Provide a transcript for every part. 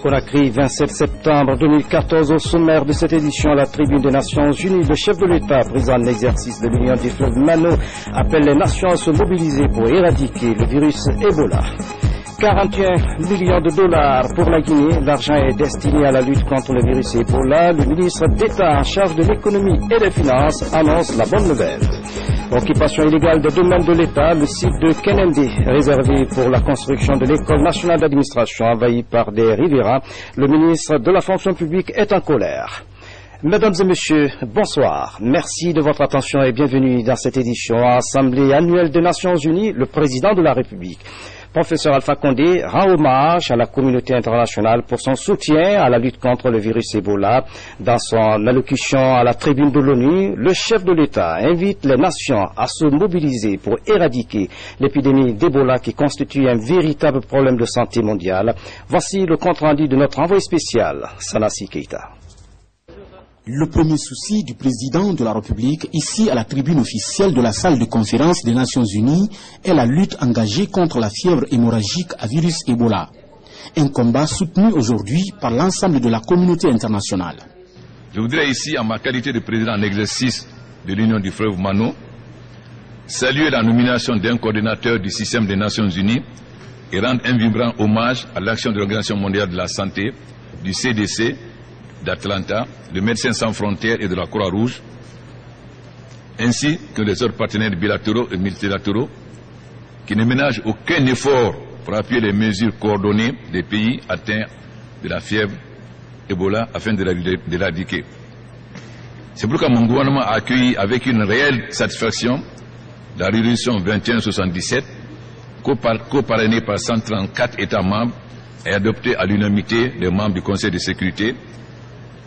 Conakry, 27 septembre 2014, au sommaire de cette édition à la Tribune des Nations Unies, le chef de l'État, président en exercice de l'Union du fleuve Mano, appelle les nations à se mobiliser pour éradiquer le virus Ebola. 41 millions de dollars pour la Guinée. L'argent est destiné à la lutte contre le virus Ebola. Le ministre d'État en charge de l'économie et des finances annonce la bonne nouvelle. Occupation illégale des domaines de l'État, le site de Kenende, réservé pour la construction de l'École nationale d'administration, envahi par des riverains. Le ministre de la fonction publique est en colère. Mesdames et messieurs, bonsoir. Merci de votre attention et bienvenue dans cette édition à l'Assemblée annuelle des Nations Unies. Le président de la République, Professeur Alpha Condé, rend hommage à la communauté internationale pour son soutien à la lutte contre le virus Ebola. Dans son allocution à la tribune de l'ONU, le chef de l'État invite les nations à se mobiliser pour éradiquer l'épidémie d'Ebola qui constitue un véritable problème de santé mondiale. Voici le compte-rendu de notre envoyé spécial, Sanassi Keita. Le premier souci du président de la République, ici à la tribune officielle de la salle de conférence des Nations Unies, est la lutte engagée contre la fièvre hémorragique à virus Ebola. Un combat soutenu aujourd'hui par l'ensemble de la communauté internationale. Je voudrais ici, en ma qualité de président en exercice de l'Union du fleuve Mano, saluer la nomination d'un coordinateur du système des Nations Unies et rendre un vibrant hommage à l'action de l'Organisation mondiale de la santé, du CDC, d'Atlanta, de Médecins sans frontières et de la Croix-Rouge, ainsi que les autres partenaires bilatéraux et multilatéraux qui ne ménagent aucun effort pour appuyer les mesures coordonnées des pays atteints de la fièvre Ebola afin de l'éradiquer. C'est pourquoi mon gouvernement a accueilli avec une réelle satisfaction la résolution 2177 co-parrainée par 134 États membres et adoptée à l'unanimité des membres du Conseil de sécurité,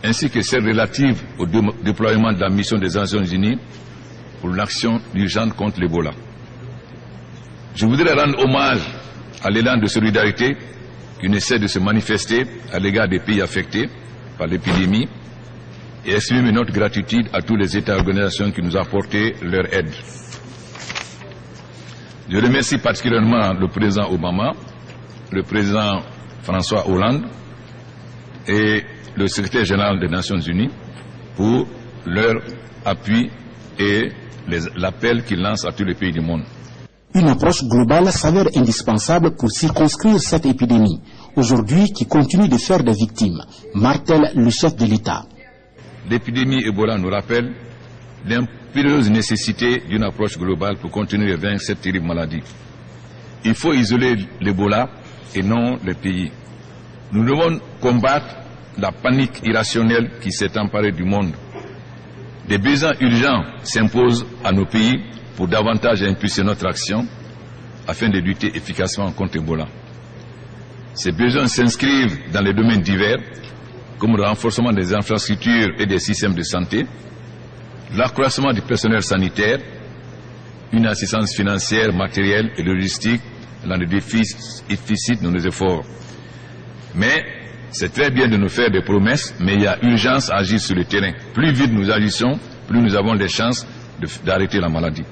ainsi que celle relative au déploiement de la mission des Nations Unies pour l'action urgente contre l'Ebola. Je voudrais rendre hommage à l'élan de solidarité qui ne cesse de se manifester à l'égard des pays affectés par l'épidémie et exprimer notre gratitude à tous les États et organisations qui nous ont apporté leur aide. Je remercie particulièrement le président Obama, le président François Hollande et le secrétaire général des Nations Unies pour leur appui et l'appel qu'ils lancent à tous les pays du monde. Une approche globale s'avère indispensable pour circonscrire cette épidémie, aujourd'hui qui continue de faire des victimes, martèle le chef de l'État. L'épidémie Ebola nous rappelle l'impérieuse nécessité d'une approche globale pour continuer à vaincre cette terrible maladie. Il faut isoler l'Ebola et non les pays. Nous devons combattre la panique irrationnelle qui s'est emparée du monde. Des besoins urgents s'imposent à nos pays pour davantage impulser notre action afin de lutter efficacement contre Ebola. Ces besoins s'inscrivent dans les domaines divers comme le renforcement des infrastructures et des systèmes de santé, l'accroissement du personnel sanitaire, une assistance financière, matérielle et logistique dans le déficit de nos efforts. Mais c'est très bien de nous faire des promesses, mais il y a urgence à agir sur le terrain. Plus vite nous agissons, plus nous avons des chances d'arrêter la maladie.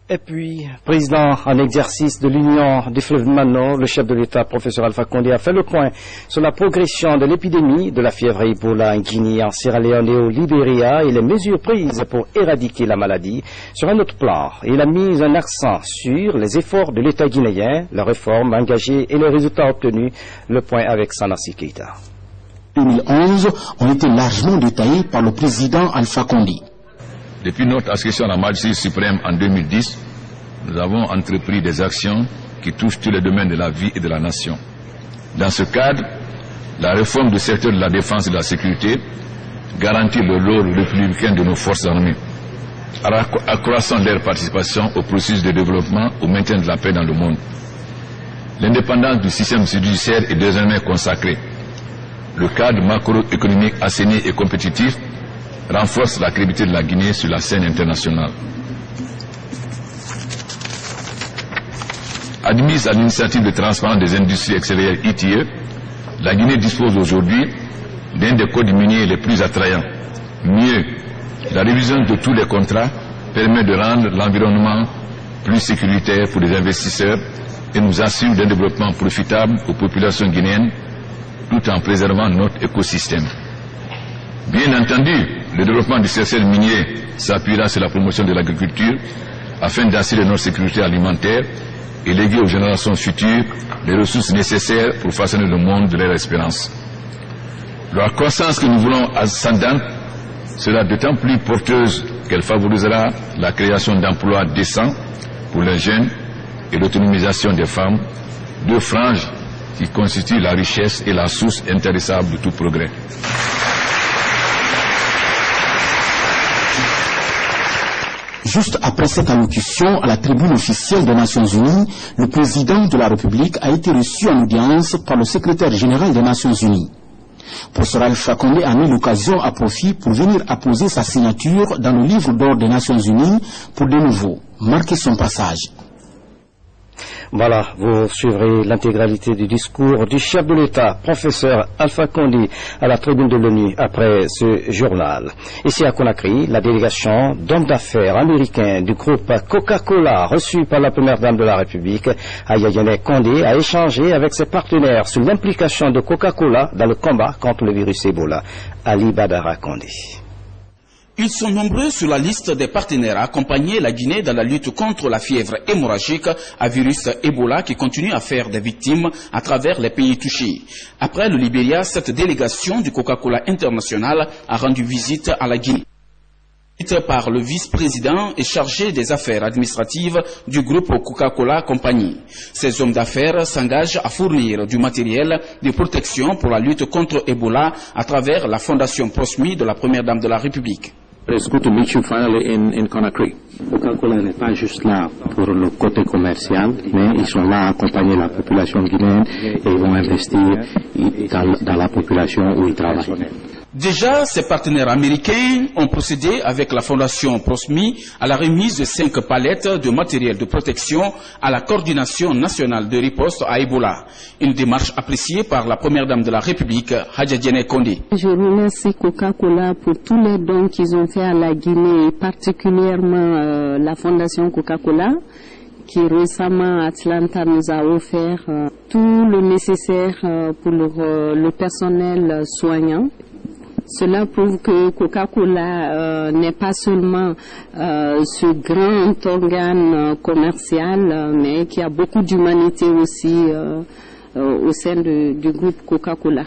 Et puis, président en exercice de l'Union du fleuve Mano, le chef de l'État, professeur Alpha Condé, a fait le point sur la progression de l'épidémie de la fièvre Ebola en Guinée, en Sierra Leone et au Libéria et les mesures prises pour éradiquer la maladie. Sur un autre plan, il a mis un accent sur les efforts de l'État guinéen, la réforme engagée et les résultats obtenus. Le point avec Sanassi Keita. 2011 ont été largement détaillés par le président Alpha Condé. Depuis notre inscription à la Majesté suprême en 2010, nous avons entrepris des actions qui touchent tous les domaines de la vie et de la nation. Dans ce cadre, la réforme du secteur de la défense et de la sécurité garantit le rôle républicain de nos forces armées, accroissant leur participation au processus de développement au maintien de la paix dans le monde. L'indépendance du système judiciaire est désormais consacrée. Le cadre macroéconomique assaini et compétitif renforce la crédibilité de la Guinée sur la scène internationale. Admise à l'initiative de transparence des industries extérieures ITIE, la Guinée dispose aujourd'hui d'un des codes miniers les plus attrayants. Mieux, la révision de tous les contrats permet de rendre l'environnement plus sécuritaire pour les investisseurs et nous assure d'un développement profitable aux populations guinéennes tout en préservant notre écosystème. Bien entendu, le développement du secteur minier s'appuiera sur la promotion de l'agriculture afin d'assurer notre sécurité alimentaire et léguer aux générations futures les ressources nécessaires pour façonner le monde de leur espérance. La croissance que nous voulons ascendante sera d'autant plus porteuse qu'elle favorisera la création d'emplois décents pour les jeunes et l'autonomisation des femmes, deux franges qui constituent la richesse et la source intarissable de tout progrès. Juste après cette allocution à la tribune officielle des Nations Unies, le président de la République a été reçu en audience par le secrétaire général des Nations Unies. Professeur Alpha Condé a mis l'occasion à profit pour venir apposer sa signature dans le livre d'or des Nations Unies pour de nouveau marquer son passage. Voilà, vous suivrez l'intégralité du discours du chef de l'État, professeur Alpha Condé, à la tribune de l'ONU après ce journal. Ici à Conakry, la délégation d'hommes d'affaires américains du groupe Coca-Cola, reçue par la première dame de la République, Yaya Condé, a échangé avec ses partenaires sur l'implication de Coca-Cola dans le combat contre le virus Ebola. Ali Badara Condé. Ils sont nombreux sur la liste des partenaires à accompagner la Guinée dans la lutte contre la fièvre hémorragique à virus Ebola qui continue à faire des victimes à travers les pays touchés. Après le Libéria, cette délégation du Coca-Cola International a rendu visite à la Guinée par le vice-président et chargé des affaires administratives du groupe Coca-Cola Compagnie. Ces hommes d'affaires s'engagent à fournir du matériel de protection pour la lutte contre Ebola à travers la fondation Prosmi de la première dame de la République. It's good to meet you finally in Conakry. Coca-Cola n'est pas juste là pour le côté commercial, mais ils sont là à accompagner la population guinéenne et ils vont investir dans la population où ils travaillent. Déjà, ces partenaires américains ont procédé avec la fondation Prosmi à la remise de 5 palettes de matériel de protection à la coordination nationale de riposte à Ebola. Une démarche appréciée par la première dame de la République, Hadja Diéné Condé. Je remercie Coca-Cola pour tous les dons qu'ils ont fait à la Guinée, particulièrement la fondation Coca-Cola, qui récemment à Atlanta nous a offert tout le nécessaire pour le personnel soignant. Cela prouve que Coca-Cola n'est pas seulement ce grand organe commercial, mais qu'il y a beaucoup d'humanité aussi au sein du groupe Coca-Cola.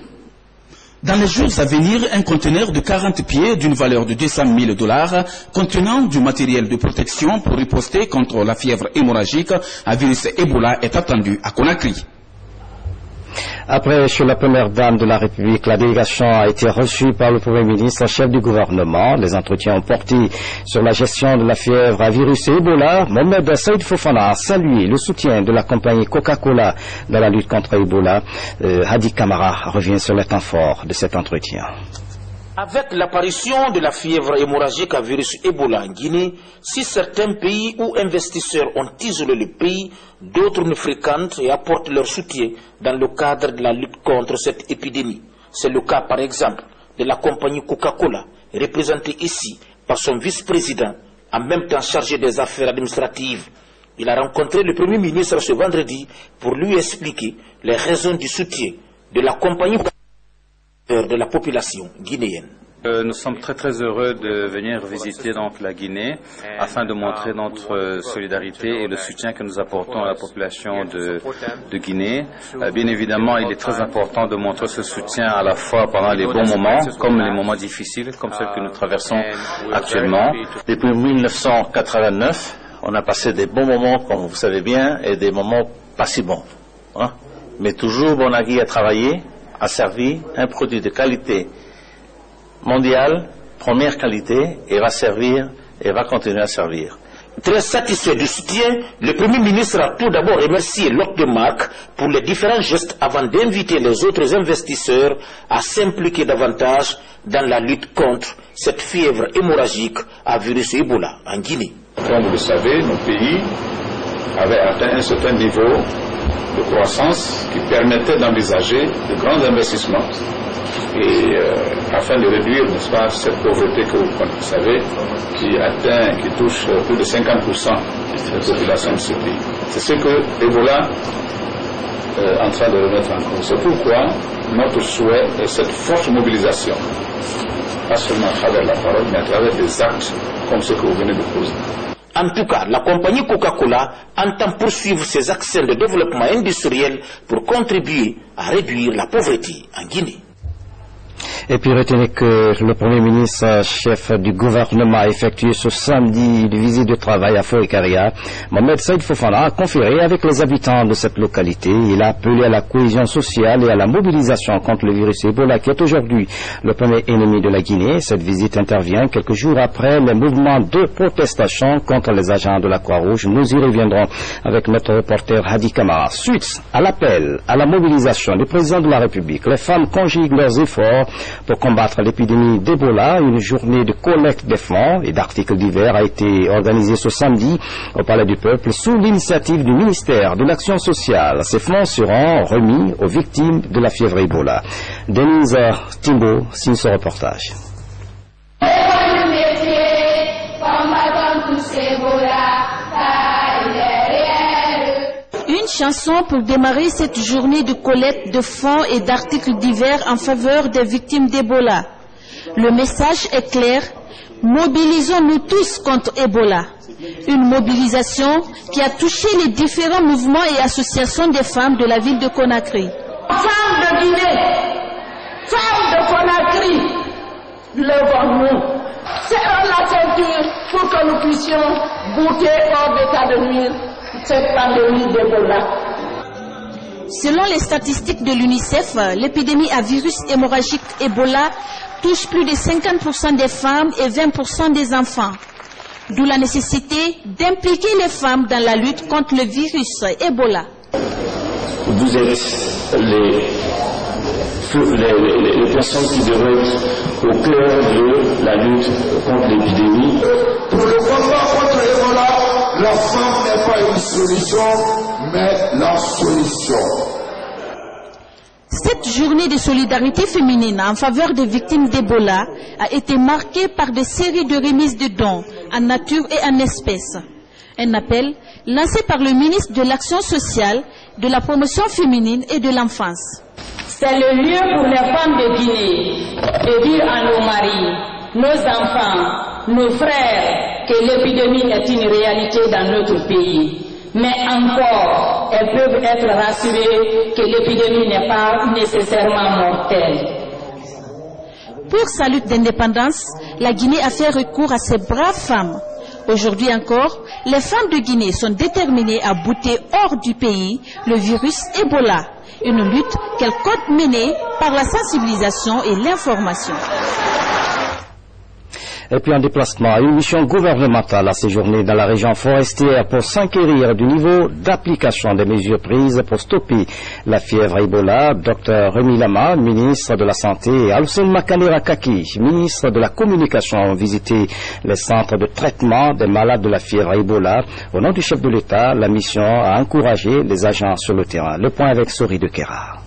Dans les jours à venir, un conteneur de 40 pieds d'une valeur de $200 000 contenant du matériel de protection pour riposter contre la fièvre hémorragique à virus Ebola est attendu à Conakry. Après, chez la première dame de la République, la délégation a été reçue par le Premier ministre, chef du gouvernement. Les entretiens ont porté sur la gestion de la fièvre à virus Ebola. Mohamed Saïd Fofana a salué le soutien de la compagnie Coca-Cola dans la lutte contre Ebola. Hadi Kamara revient sur les temps forts de cet entretien. Avec l'apparition de la fièvre hémorragique à virus Ebola en Guinée, si certains pays ou investisseurs ont isolé le pays, d'autres nous fréquentent et apportent leur soutien dans le cadre de la lutte contre cette épidémie. C'est le cas par exemple de la compagnie Coca-Cola, représentée ici par son vice-président, en même temps chargé des affaires administratives. Il a rencontré le Premier ministre ce vendredi pour lui expliquer les raisons du soutien de la compagnie de la population guinéenne. Nous sommes très heureux de venir visiter donc la Guinée afin de montrer notre solidarité et le soutien que nous apportons à la population de Guinée. Bien évidemment, il est très important de montrer ce soutien à la fois pendant les bons moments comme les moments difficiles comme ceux que nous traversons actuellement. Depuis 1989, on a passé des bons moments, comme vous savez bien, et des moments pas si bons. Mais toujours Bonagui a travaillé, a servi un produit de qualité mondiale, première qualité, et va servir et va continuer à servir. Très satisfait du soutien, le Premier ministre a tout d'abord remercié l'hôte de marque pour les différents gestes avant d'inviter les autres investisseurs à s'impliquer davantage dans la lutte contre cette fièvre hémorragique à virus Ebola en Guinée. Comme vous le savez, nos pays avait atteint un certain niveau de croissance qui permettait d'envisager de grands investissements et afin de réduire, n'est-ce pas, cette pauvreté que vous savez qui touche plus de 50% de la population de ce pays. C'est ce que Ebola est en train de remettre en cause. C'est pourquoi notre souhait est cette forte mobilisation, pas seulement à travers la parole, mais à travers des actes comme ce que vous venez de poser. En tout cas, la compagnie Coca-Cola entend poursuivre ses actions de développement industriel pour contribuer à réduire la pauvreté en Guinée. Et puis retenez que le Premier ministre, chef du gouvernement, a effectué ce samedi une visite de travail à Foikaria. Mohamed Saïd Fofana a conféré avec les habitants de cette localité. Il a appelé à la cohésion sociale et à la mobilisation contre le virus Ebola qui est aujourd'hui le premier ennemi de la Guinée. Cette visite intervient quelques jours après les mouvements de protestation contre les agents de la Croix-Rouge. Nous y reviendrons avec notre reporter Hadi Kamara. Suite à l'appel à la mobilisation du président de la République, les femmes conjuguent leurs efforts pour combattre l'épidémie d'Ebola. Une journée de collecte des fonds et d'articles divers a été organisée ce samedi au Palais du Peuple sous l'initiative du ministère de l'Action sociale. Ces fonds seront remis aux victimes de la fièvre Ebola. Denise Timbo signe ce reportage. Une chanson pour démarrer cette journée de collecte de fonds et d'articles divers en faveur des victimes d'Ebola. Le message est clair, mobilisons-nous tous contre Ebola. Une mobilisation qui a touché les différents mouvements et associations des femmes de la ville de Conakry. Femmes de Guinée, femmes de Conakry, levons-nous, serrons la ceinture pour que nous puissions goûter hors d'état de nuire cette pandémie d'Ebola. Selon les statistiques de l'UNICEF, l'épidémie à virus hémorragique Ebola touche plus de 50% des femmes et 20% des enfants. D'où la nécessité d'impliquer les femmes dans la lutte contre le virus Ebola. Vous êtes les personnes qui devraient être au cœur de la lutte contre l'épidémie. Pour le combat contre Ebola, la femme n'est pas une solution, mais la solution. Cette journée de solidarité féminine en faveur des victimes d'Ebola a été marquée par des séries de remises de dons en nature et en espèces. Un appel lancé par le ministre de l'Action sociale, de la promotion féminine et de l'enfance. C'est le lieu pour les femmes de Guinée de dire à nos maris, nos enfants, nos frères que l'épidémie est une réalité dans notre pays. Mais encore, elles peuvent être rassurées que l'épidémie n'est pas nécessairement mortelle. Pour sa lutte d'indépendance, la Guinée a fait recours à ses braves femmes. Aujourd'hui encore, les femmes de Guinée sont déterminées à bouter hors du pays le virus Ebola. Une lutte qu'elles comptent mener par la sensibilisation et l'information. Et puis en déplacement, une mission gouvernementale a séjourné dans la région forestière pour s'enquérir du niveau d'application des mesures prises pour stopper la fièvre Ebola. Dr Rémi Lama, ministre de la Santé, et Alcine Makanera Kaki, ministre de la Communication, ont visité les centres de traitement des malades de la fièvre Ebola. Au nom du chef de l'État, la mission a encouragé les agents sur le terrain. Le point avec Sori de Kera.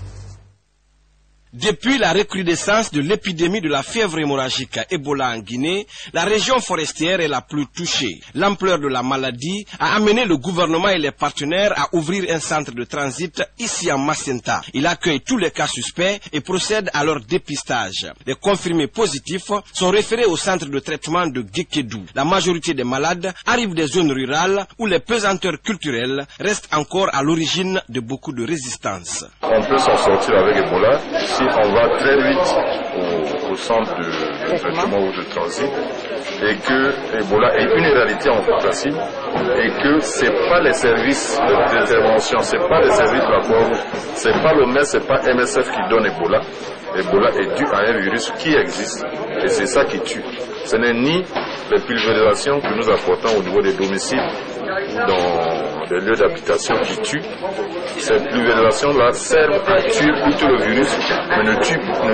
Depuis la recrudescence de l'épidémie de la fièvre hémorragique Ebola en Guinée, la région forestière est la plus touchée. L'ampleur de la maladie a amené le gouvernement et les partenaires à ouvrir un centre de transit ici à Macenta. Il accueille tous les cas suspects et procède à leur dépistage. Les confirmés positifs sont référés au centre de traitement de Gekedou. La majorité des malades arrivent des zones rurales où les pesanteurs culturelles restent encore à l'origine de beaucoup de résistances. On peut s'en sortir avec Ebola si on va très vite au centre de traitement ou de transit et que Ebola est une réalité en pharmacie et que c'est pas les services d'intervention, c'est pas les services de la Croix-Rouge, c'est pas l'OMS, c'est pas MSF qui donne Ebola. Ebola est dû à un virus qui existe et c'est ça qui tue. Ce n'est ni les pulvérisations que nous apportons au niveau des domiciles dans des lieux d'habitation qui tuent. Ces pulvérisations-là servent à tuer plutôt le virus, mais ne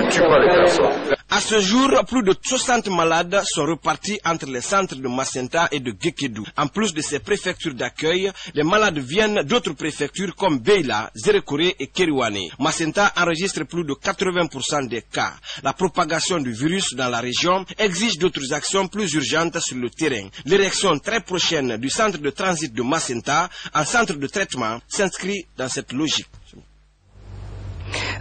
tuent pas les personnes. À À ce jour, plus de 60 malades sont repartis entre les centres de Macenta et de Guékédou. En plus de ces préfectures d'accueil, les malades viennent d'autres préfectures comme Beila, Zérekore et Keriwane. Macenta enregistre plus de 80% des cas. La propagation du virus dans la région exige d'autres actions plus urgentes sur le terrain. L'érection très prochaine du centre de transit de Macenta en centre de traitement s'inscrit dans cette logique.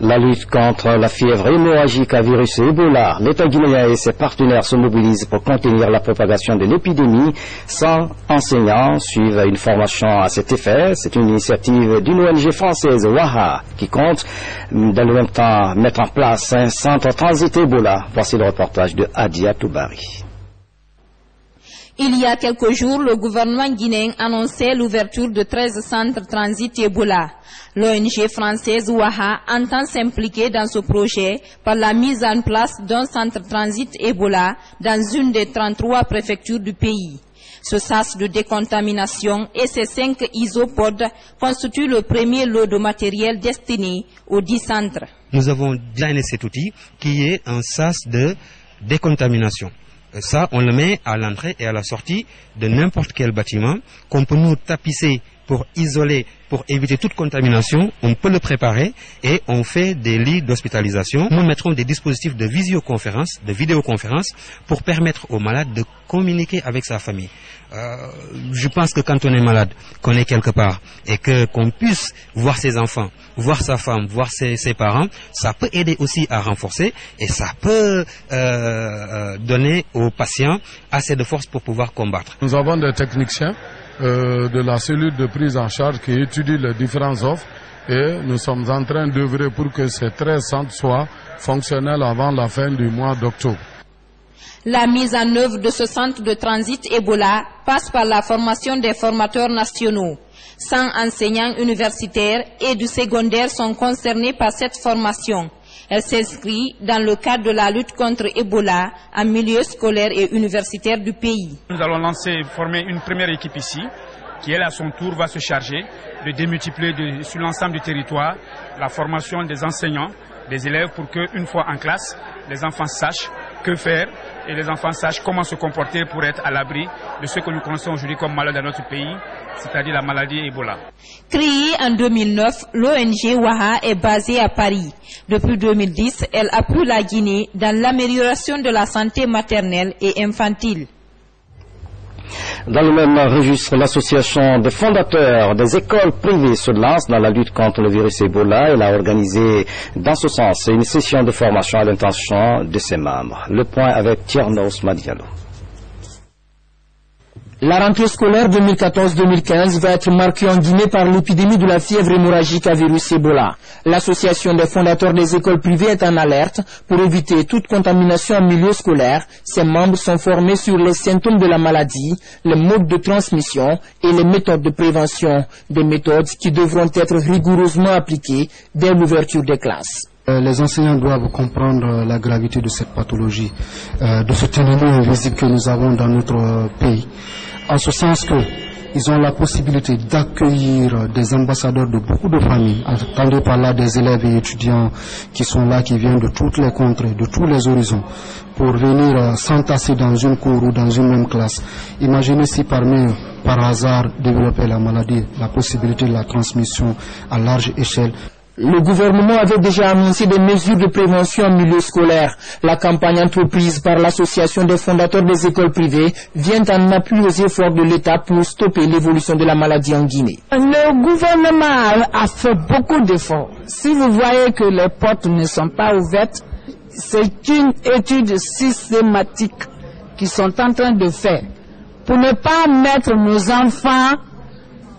La lutte contre la fièvre hémorragique à virus Ebola, l'État guinéen et ses partenaires se mobilisent pour contenir la propagation de l'épidémie. 100 enseignants suivent une formation à cet effet. C'est une initiative d'une ONG française, WAHA, qui compte dans le même temps mettre en place un centre transit Ebola. Voici le reportage de Adia Toubari. Il y a quelques jours, le gouvernement guinéen annonçait l'ouverture de 13 centres transit Ebola. L'ONG française WAHA entend s'impliquer dans ce projet par la mise en place d'un centre transit Ebola dans une des 33 préfectures du pays. Ce sas de décontamination et ses 5 isopodes constituent le premier lot de matériel destiné aux 10 centres. Nous avons designé cet outil qui est un sas de décontamination. Ça, on le met à l'entrée et à la sortie de n'importe quel bâtiment qu'on peut nous tapisser pour isoler, pour éviter toute contamination. On peut le préparer et on fait des lits d'hospitalisation. Nous mettrons des dispositifs de visioconférence, de vidéoconférence pour permettre aux malades de communiquer avec sa famille. Je pense que quand on est malade, qu'on est quelque part et qu'on puisse voir ses enfants, voir sa femme, voir ses parents, ça peut aider aussi à renforcer et ça peut donner aux patients assez de force pour pouvoir combattre. Nous avons des techniciens de la cellule de prise en charge qui étudient les différentes offres et nous sommes en train d'œuvrer pour que ces 13 centres soient fonctionnels avant la fin du mois d'octobre. La mise en œuvre de ce centre de transit Ebola passe par la formation des formateurs nationaux. 100 enseignants universitaires et du secondaire sont concernés par cette formation. Elle s'inscrit dans le cadre de la lutte contre Ebola en milieu scolaire et universitaire du pays. Nous allons former une première équipe ici, qui elle à son tour va se charger de démultiplier sur l'ensemble du territoire la formation des enseignants, des élèves, pour qu'une fois en classe, les enfants sachent que faire et les enfants sachent comment se comporter pour être à l'abri de ce que nous connaissons aujourd'hui comme malade dans notre pays, c'est-à-dire la maladie Ebola. Créée en 2009, l'ONG WAHA est basée à Paris. Depuis 2010, elle appuie la Guinée dans l'amélioration de la santé maternelle et infantile. Dans le même registre, l'association des fondateurs des écoles privées se lance dans la lutte contre le virus Ebola. Elle a organisé dans ce sens une session de formation à l'intention de ses membres. Le point avec Tiernos Madialo. La rentrée scolaire 2014-2015 va être marquée en Guinée par l'épidémie de la fièvre hémorragique à virus Ebola. L'association des fondateurs des écoles privées est en alerte pour éviter toute contamination en milieu scolaire. Ses membres sont formés sur les symptômes de la maladie, les modes de transmission et les méthodes de prévention, des méthodes qui devront être rigoureusement appliquées dès l'ouverture des classes. Les enseignants doivent comprendre la gravité de cette pathologie, de cet ennemi invisible que nous avons dans notre pays, en ce sens qu'ils ont la possibilité d'accueillir des ambassadeurs de beaucoup de familles, entendez par là des élèves et étudiants qui sont là, qui viennent de toutes les contrées, de tous les horizons, pour venir s'entasser dans une cour ou dans une même classe. Imaginez si parmi eux, par hasard, développer la maladie, la possibilité de la transmission à large échelle. Le gouvernement avait déjà annoncé des mesures de prévention en milieu scolaire. La campagne entreprise par l'association des fondateurs des écoles privées vient en appui aux efforts de l'État pour stopper l'évolution de la maladie en Guinée. Le gouvernement a fait beaucoup d'efforts. Si vous voyez que les portes ne sont pas ouvertes, c'est une étude systématique qu'ils sont en train de faire pour ne pas mettre nos enfants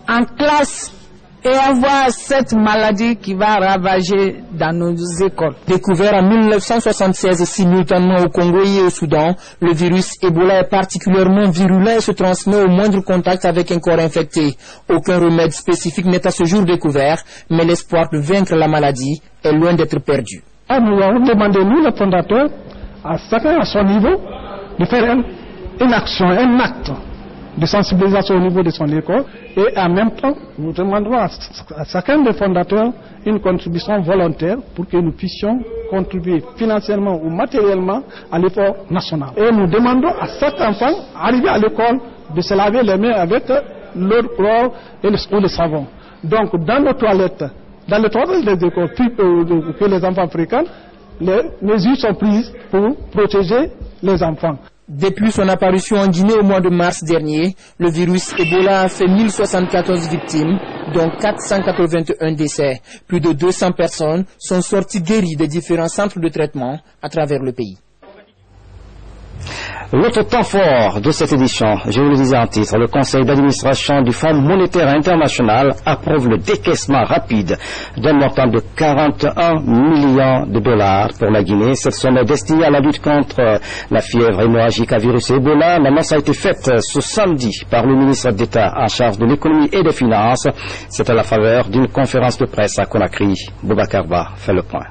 en classe et avoir cette maladie qui va ravager dans nos écoles. Découvert en 1976 simultanément au Congo et au Soudan, le virus Ebola est particulièrement virulent et se transmet au moindre contact avec un corps infecté. Aucun remède spécifique n'est à ce jour découvert, mais l'espoir de vaincre la maladie est loin d'être perdu. Nous avons demandé, nous, les fondateurs, à chacun à son niveau, de faire une action, un acte de sensibilisation au niveau de son école, et en même temps, nous demanderons à chacun des fondateurs une contribution volontaire pour que nous puissions contribuer financièrement ou matériellement à l'effort national. Et nous demandons à chaque enfant, arrivé à l'école, de se laver les mains avec l'eau de chlore et le savon. Donc, dans nos toilettes, dans les toilettes des écoles que les enfants fréquentent, les mesures sont prises pour protéger les enfants. Depuis son apparition en Guinée au mois de mars dernier, le virus Ebola a fait 1074 victimes, dont 481 décès. Plus de 200 personnes sont sorties guéries des différents centres de traitement à travers le pays. L'autre temps fort de cette édition, je vous le disais en titre, le conseil d'administration du Fonds monétaire international approuve le décaissement rapide d'un montant de 41 millions de dollars pour la Guinée. Cette somme est destinée à la lutte contre la fièvre hémorragique à virus Ebola. L'annonce a été faite ce samedi par le ministre d'État en charge de l'économie et des finances. C'est à la faveur d'une conférence de presse à Conakry. Boubacar Ba fait le point.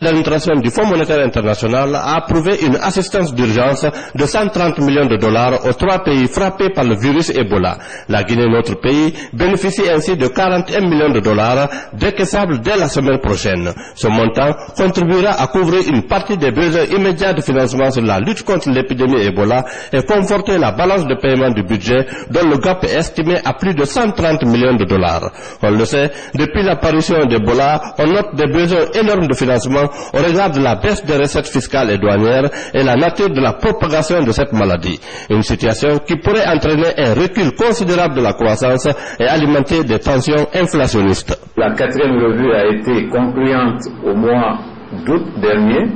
L'administration du Fonds monétaire international a approuvé une assistance d'urgence de 130 millions de dollars aux 3 pays frappés par le virus Ebola. La Guinée, notre pays, bénéficie ainsi de 41 millions de dollars décaissables dès la semaine prochaine. Ce montant contribuera à couvrir une partie des besoins immédiats de financement sur la lutte contre l'épidémie Ebola et conforter la balance de paiement du budget dont le gap est estimé à plus de 130 millions de dollars. On le sait, depuis l'apparition d'Ebola, on note des besoins énormes de financement au regard de la baisse des recettes fiscales et douanières et la nature de la propagation de cette maladie. Une situation qui pourrait entraîner un recul considérable de la croissance et alimenter des tensions inflationnistes. La 4e revue a été concluante au mois d'août dernier,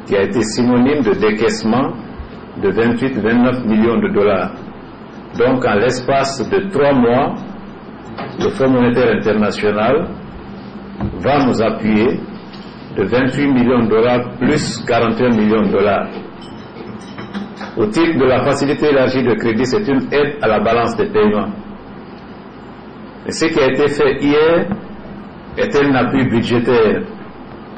qui a été synonyme de décaissement de 28-29 millions de dollars. Donc en l'espace de 3 mois, le Fonds monétaire international va nous appuyer de 28 millions de dollars plus 41 millions de dollars. Au titre de la facilité élargie de crédit, c'est une aide à la balance des paiements. Et ce qui a été fait hier est un appui budgétaire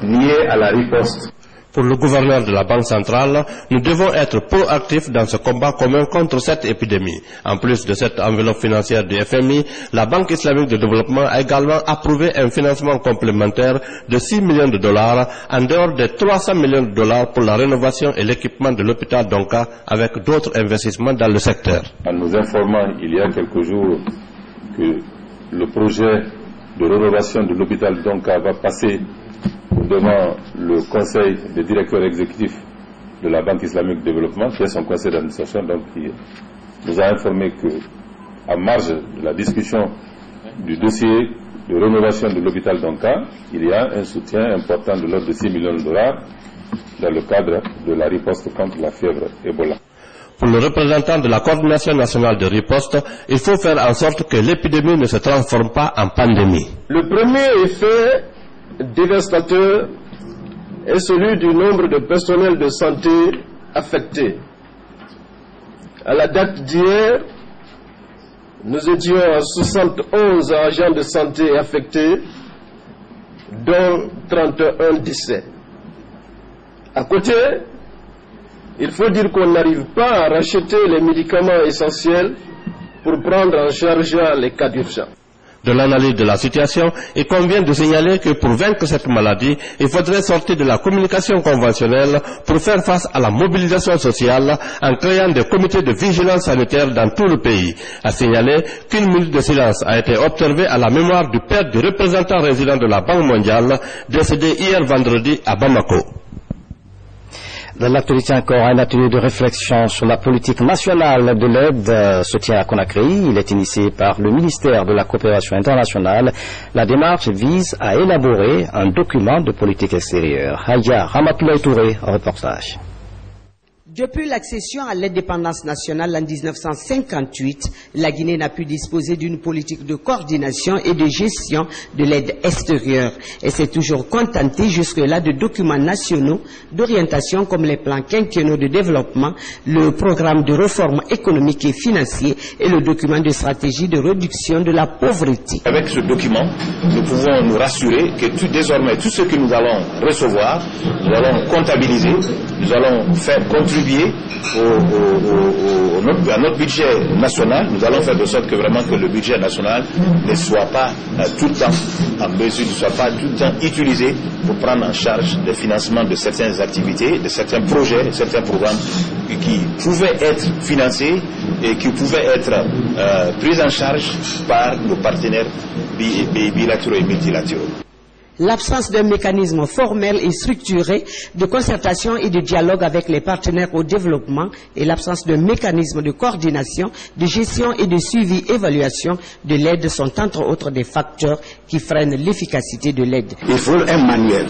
lié à la riposte. Pour le gouverneur de la Banque centrale, nous devons être proactifs dans ce combat commun contre cette épidémie. En plus de cette enveloppe financière du FMI, la Banque islamique de développement a également approuvé un financement complémentaire de 6 millions de dollars en dehors des 300 millions de dollars pour la rénovation et l'équipement de l'hôpital Donka avec d'autres investissements dans le secteur. En nous informant il y a quelques jours que le projet de rénovation de l'hôpital Donka va passer devant le conseil des directeurs exécutifs de la Banque islamique de développement, qui est son conseil d'administration, donc qui nous a informé qu'à marge de la discussion du dossier de rénovation de l'hôpital Donka, il y a un soutien important de l'ordre de 6 millions de dollars dans le cadre de la riposte contre la fièvre Ebola. Pour le représentant de la coordination nationale de riposte, il faut faire en sorte que l'épidémie ne se transforme pas en pandémie. Le premier effet dévastateur est celui du nombre de personnels de santé affectés. À la date d'hier, nous étions à 71 agents de santé affectés, dont 31 décès. À côté, il faut dire qu'on n'arrive pas à racheter les médicaments essentiels pour prendre en charge les cas d'urgence. De l'analyse de la situation, il convient de signaler que pour vaincre cette maladie, il faudrait sortir de la communication conventionnelle pour faire face à la mobilisation sociale en créant des comités de vigilance sanitaire dans tout le pays. À signaler qu'une minute de silence a été observée à la mémoire du père du représentant résident de la Banque mondiale, décédé hier vendredi à Bamako. Dans l'actualité encore, un atelier de réflexion sur la politique nationale de l'aide se tient à Conakry. Il est initié par le ministère de la Coopération internationale. La démarche vise à élaborer un document de politique extérieure. Haya Ramatoulaye Touré, reportage. Depuis l'accession à l'indépendance nationale en 1958, la Guinée n'a pu disposer d'une politique de coordination et de gestion de l'aide extérieure. Et s'est toujours contentée jusque-là de documents nationaux d'orientation comme les plans quinquennaux de développement, le programme de réforme économique et financier et le document de stratégie de réduction de la pauvreté. Avec ce document, nous pouvons nous rassurer que désormais, tout ce que nous allons recevoir, nous allons comptabiliser, nous allons faire contribuer au à notre budget national, nous allons faire de sorte que vraiment que le budget national ne soit pas tout le temps en mesure, ne soit pas tout le temps utilisé pour prendre en charge le financement de certaines activités, de certains projets, certains programmes qui pouvaient être financés et qui pouvaient être pris en charge par nos partenaires bilatéraux et multilatéraux. L'absence d'un mécanisme formel et structuré de concertation et de dialogue avec les partenaires au développement et l'absence d'un mécanisme de coordination, de gestion et de suivi-évaluation de l'aide sont entre autres des facteurs qui freinent l'efficacité de l'aide. Il faut un manuel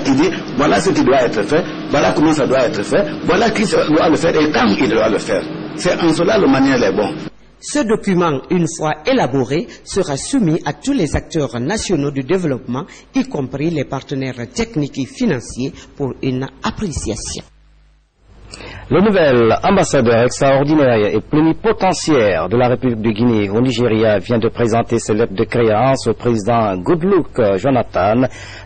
qui dit voilà ce qui doit être fait, voilà comment ça doit être fait, voilà qui doit le faire et quand il doit le faire. C'est en cela le manuel est bon. Ce document, une fois élaboré, sera soumis à tous les acteurs nationaux du développement, y compris les partenaires techniques et financiers, pour une appréciation. Le nouvel ambassadeur extraordinaire et plénipotentiaire de la République de Guinée au Nigeria vient de présenter ses lettres de créance au président Goodluck Jonathan.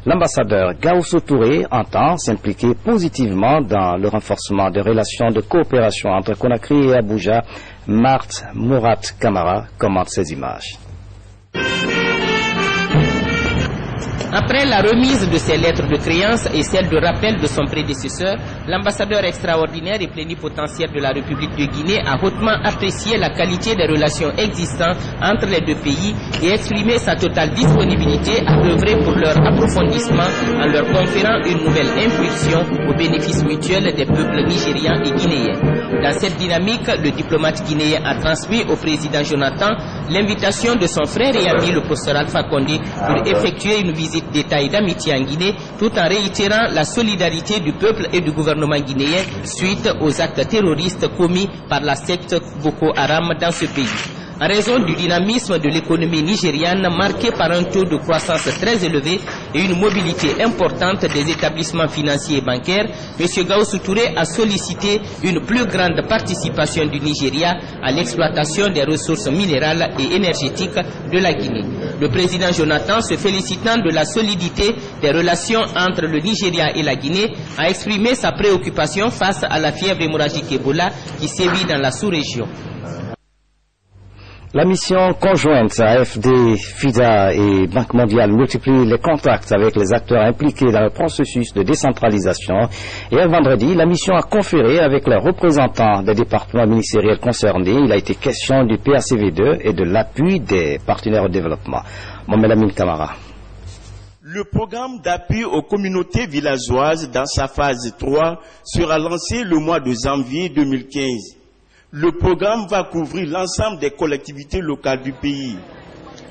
L'ambassadeur Gaoussou Touré entend s'impliquer positivement dans le renforcement des relations de coopération entre Conakry et Abuja. Marthe Mourad Kamara commente ces images. Après la remise de ses lettres de créance et celle de rappel de son prédécesseur, l'ambassadeur extraordinaire et plénipotentiaire de la République de Guinée a hautement apprécié la qualité des relations existantes entre les deux pays et exprimé sa totale disponibilité à œuvrer pour leur approfondissement en leur conférant une nouvelle impulsion au bénéfice mutuel des peuples nigérians et guinéens. Dans cette dynamique, le diplomate guinéen a transmis au président Jonathan l'invitation de son frère et ami le professeur Alpha Condé pour effectuer une visite d'État et d'amitié en Guinée, tout en réitérant la solidarité du peuple et du gouvernement guinéen suite aux actes terroristes commis par la secte Boko Haram dans ce pays. En raison du dynamisme de l'économie nigériane marquée par un taux de croissance très élevé et une mobilité importante des établissements financiers et bancaires, M. Gaoussou Touré a sollicité une plus grande participation du Nigeria à l'exploitation des ressources minérales et énergétiques de la Guinée. Le président Jonathan, se félicitant de la solidité des relations entre le Nigeria et la Guinée, a exprimé sa préoccupation face à la fièvre hémorragique Ebola qui sévit dans la sous-région. La mission conjointe AFD, FIDA et Banque mondiale multiplie les contacts avec les acteurs impliqués dans le processus de décentralisation. Hier vendredi, la mission a conféré avec les représentants des départements ministériels concernés. Il a été question du PACV2 et de l'appui des partenaires au développement. Mohamed Amin Kamara. Le programme d'appui aux communautés villageoises dans sa phase 3 sera lancé le mois de janvier 2015. Le programme va couvrir l'ensemble des collectivités locales du pays.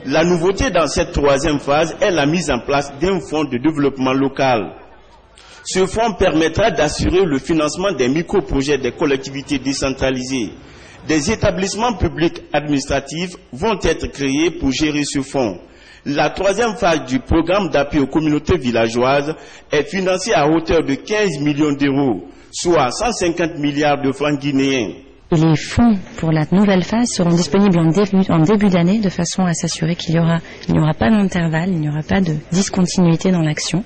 La nouveauté dans cette troisième phase est la mise en place d'un fonds de développement local. Ce fonds permettra d'assurer le financement des micro-projets des collectivités décentralisées. Des établissements publics administratifs vont être créés pour gérer ce fonds. La troisième phase du programme d'appui aux communautés villageoises est financée à hauteur de 15 millions d'euros, soit 150 milliards de francs guinéens. Et les fonds pour la nouvelle phase seront disponibles en début d'année de façon à s'assurer qu'il n'y aura pas d'intervalle, il n'y aura pas de discontinuité dans l'action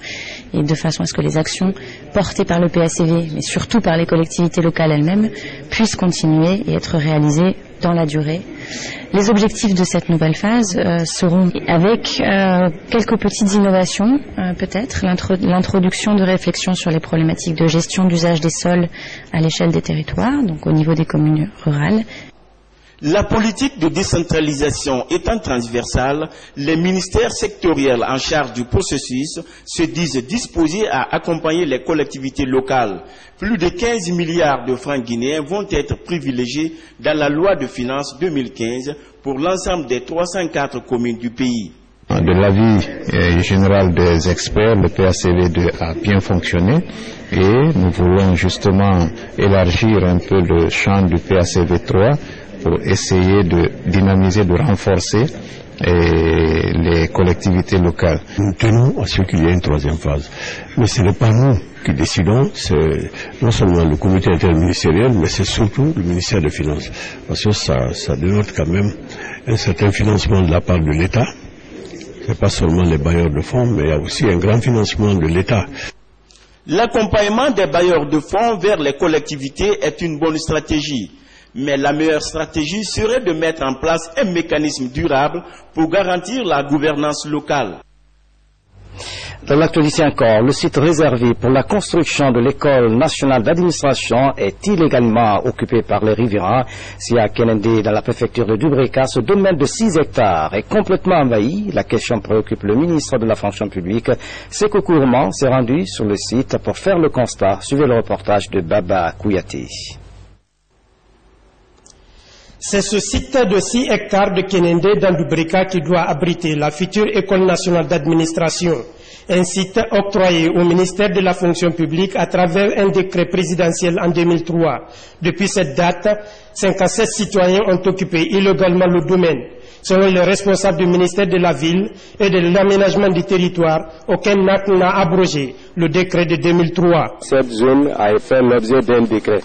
et de façon à ce que les actions portées par le PACV, mais surtout par les collectivités locales elles-mêmes, puissent continuer et être réalisées dans la durée. Les objectifs de cette nouvelle phase seront avec quelques petites innovations, peut-être l'introduction de réflexions sur les problématiques de gestion d'usage des sols à l'échelle des territoires, donc au niveau des communes rurales. La politique de décentralisation étant transversale, les ministères sectoriels en charge du processus se disent disposés à accompagner les collectivités locales. Plus de 15 milliards de francs guinéens vont être privilégiés dans la loi de finances 2015 pour l'ensemble des 304 communes du pays. De l'avis général des experts, le PACV2 a bien fonctionné et nous voulons justement élargir un peu le champ du PACV3 pour essayer de dynamiser, de renforcer les collectivités locales. Nous tenons à ce qu'il y ait une troisième phase. Mais ce n'est pas nous qui décidons, c'est non seulement le comité interministériel, mais c'est surtout le ministère des Finances. Parce que ça dénote quand même un certain financement de la part de l'État. Ce n'est pas seulement les bailleurs de fonds, mais il y a aussi un grand financement de l'État. L'accompagnement des bailleurs de fonds vers les collectivités est une bonne stratégie. Mais la meilleure stratégie serait de mettre en place un mécanisme durable pour garantir la gouvernance locale. Dans l'actualité encore, le site réservé pour la construction de l'école nationale d'administration est illégalement occupé par les riverains. Si à Kénendé, dans la préfecture de Dubreka, ce domaine de 6 hectares est complètement envahi. La question préoccupe le ministre de la fonction publique. Sékou Kourman s'est rendu sur le site pour faire le constat. Suivez le reportage de Baba Kouyaté. C'est ce site de 6 hectares de Kénendé dans Dubreka qui doit abriter la future école nationale d'administration. Un site octroyé au ministère de la fonction publique à travers un décret présidentiel en 2003. Depuis cette date, 57 citoyens ont occupé illégalement le domaine. Selon les responsables du ministère de la Ville et de l'aménagement du territoire, aucun acte n'a abrogé le décret de 2003. Cette zone a fait l'objet d'un décret.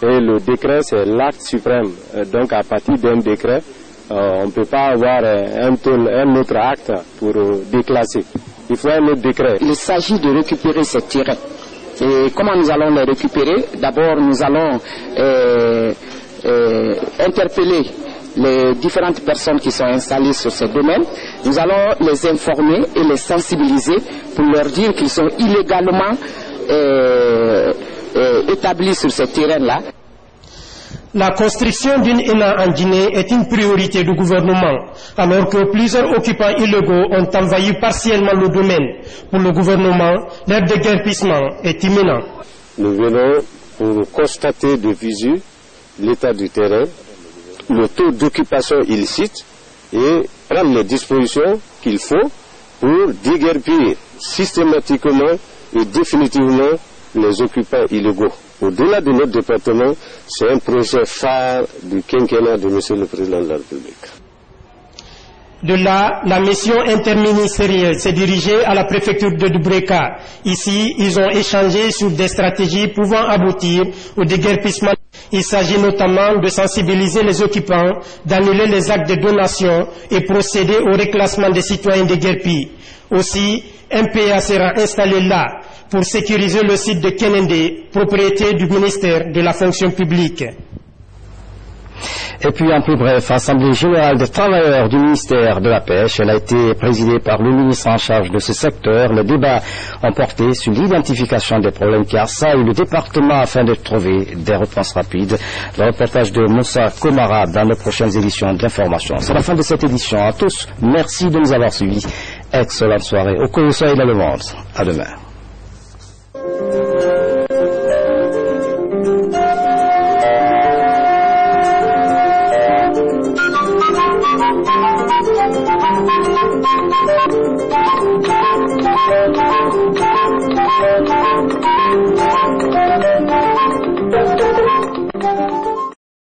Et le décret, c'est l'acte suprême. Donc à partir d'un décret, on ne peut pas avoir un autre acte pour déclasser. Il faut un autre décret. Il s'agit de récupérer ces terrains. Et comment nous allons les récupérer? D'abord, nous allons interpeller les différentes personnes qui sont installées sur ce domaine. Nous allons les informer et les sensibiliser pour leur dire qu'ils sont illégalement établis sur ce terrain-là. La construction d'une ENA en Guinée est une priorité du gouvernement, alors que plusieurs occupants illégaux ont envahi partiellement le domaine. Pour le gouvernement, l'air de déguerpissement est imminent. Nous venons pour constater de visu l'état du terrain, le taux d'occupation illicite et prendre les dispositions qu'il faut pour déguerpir systématiquement et définitivement les occupants illégaux. Au-delà de notre département, c'est un projet phare du quinquennat de M. le Président de la République. De là, la mission interministérielle s'est dirigée à la préfecture de Dubreka. Ici, ils ont échangé sur des stratégies pouvant aboutir au déguerpissement. Il s'agit notamment de sensibiliser les occupants, d'annuler les actes de donation et procéder au reclassement des citoyens déguerpis. Aussi, un PA sera installé là pour sécuriser le site de Kénendé, propriété du ministère de la fonction publique. Et puis en plus bref, Assemblée générale des travailleurs du ministère de la Pêche, elle a été présidée par le ministre en charge de ce secteur. Les débats ont porté sur l'identification des problèmes qui assaillent le département afin de trouver des réponses rapides. Le reportage de Moussa Komara dans les prochaines éditions d'information. C'est la fin de cette édition. À tous, merci de nous avoir suivis. Excellente soirée. Au cours de le monde. À demain.